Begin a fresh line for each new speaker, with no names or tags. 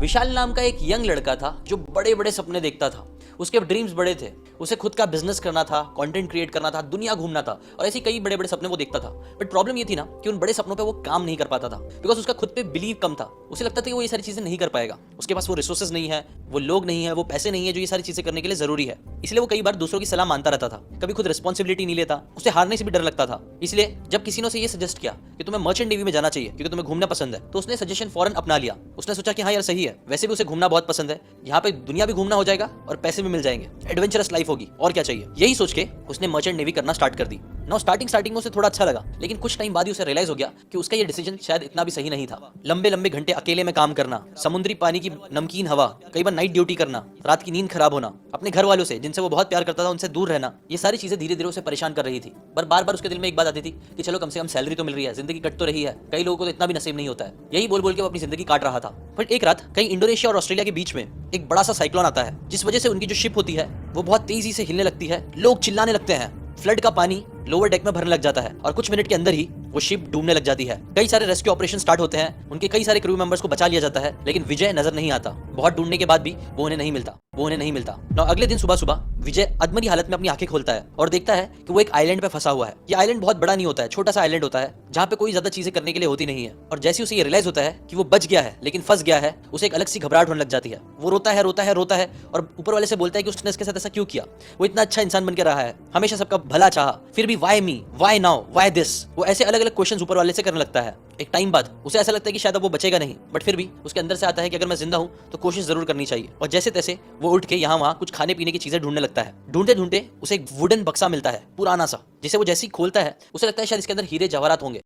विशाल नाम का एक यंग लड़का था जो बड़े बड़े सपने देखता था। उसके ड्रीम्स बड़े थे, उसे खुद का बिजनेस करना था, कंटेंट क्रिएट करना था, दुनिया घूमना था और ऐसे कई बड़े बड़े सपने वो देखता था। बट प्रॉब्लम ये थी ना कि उन बड़े सपनों पे वो काम नहीं कर पाता था बिकॉज उसका खुद पे बिलीव कम था। उसे लगता था कि वो ये सारी चीजें नहीं कर पाएगा, उसके पास वो रिसोर्सेज नहीं है, वो लोग नहीं है, वो पैसे नहीं है जो ये सारी चीजें करने के लिए जरूरी है। इसलिए वो कई बार दूसरों की सलाह मानता रहता था, कभी खुद रिस्पॉन्सिबिलिटी नहीं लेता, उसे हारने से भी डर लगता था। इसलिए जब किसी ने उसे ये सजेस्ट किया कि तुम्हें मर्चेंट नेवी में जाना चाहिए क्योंकि तुम्हें घूमना पसंद है, तो उसने सजेशन फौरन अपना लिया। उसने सोचा कि हाँ यार सही है, वैसे भी उसे घूमना बहुत पसंद है, यहाँ पे दुनिया भी घूमना हो जाएगा और पैसे भी मिल जाएंगे, एडवेंचरस लाइफ होगी, और क्या चाहिए। यही सोच के उसने मर्चेंट नेवी करना स्टार्ट कर दी। नाउ स्टार्टिंग में उसे थोड़ा अच्छा लगा, लेकिन कुछ टाइम बाद ही उसे रियलाइज हो गया कि उसका ये डिसीजन शायद इतना भी सही नहीं था। लंबे लंबे घंटे अकेले में काम करना, समुद्री पानी की नमकीन हवा, कई बार नाइट ड्यूटी करना, रात की नींद खराब होना, अपने घर वालों से जिनसे वो बहुत प्यार करता था उनसे दूर रहना, ये सारी चीजें धीरे धीरे उसे परेशान कर रही थी। पर बार बार उसके दिल में एक बात आती थी कि चलो कम से कम सैलरी तो मिल रही है, जिंदगी कट तो रही है, कई लोगों को तो इतना भी नसीब नहीं होता है। यही बोल बोल के वो अपनी जिंदगी काट रहा था। पर एक रात कहीं इंडोनेशिया और ऑस्ट्रेलिया के बीच में एक बड़ा सा साइक्लोन आता है, जिस वजह से उनकी जो शिप होती है वो बहुत तेजी से हिलने लगती है, लोग चिल्लाने लगते हैं, फ्लड का पानी लोअर डेक में भरने लग जाता है और कुछ मिनट के अंदर ही वो शिप डूबने लग जाती है। कई सारे रेस्क्यू ऑपरेशन स्टार्ट होते हैं, उनके कई सारे क्रू मेंबर्स को बचा लिया जाता है, लेकिन विजय नजर नहीं आता। बहुत ढूंढने के बाद भी वो उन्हें नहीं मिलता। अगले दिन सुबह सुबह विजय अधमरी हालत में अपनी आंखें खोलता है और देखता है कि वो एक आइलैंड पे फंसा हुआ है। ये आइलैंड बहुत बड़ा नहीं होता है, छोटा सा आइलैंड होता है जहाँ पे कोई ज्यादा चीजें करने के लिए होती नहीं है। और जैसे उसे ये रियलाइज होता है कि वो बच गया है लेकिन फंस गया है, उसे एक अलग सी घबराहट होने लग जाती है। वो रोता है और ऊपर वाले से बोलता है कि उसने इसके साथ ऐसा क्यों किया, वो इतना अच्छा इंसान बन के रहा है, हमेशा सबका भला चाहा, फिर भी why me, why now, why this. वो ऐसे अलग अलग क्वेश्चंस ऊपर वाले से करने लगता है। एक टाइम बाद उसे ऐसा लगता है कि शायद अब वो बचेगा नहीं, बट फिर भी उसके अंदर से आता है कि अगर मैं जिंदा हूं तो कोशिश जरूर करनी चाहिए। और जैसे तैसे वो उठ के यहाँ वहाँ कुछ खाने पीने की चीजें ढूंढने लगता है। ढूंढते ढूंढते उसे एक वुडन बक्सा मिलता है, पुराना सा, जिसे वो जैसे ही खोलता है उसे लगता है शायद इसके अंदर हीरे जवाहरात होंगे।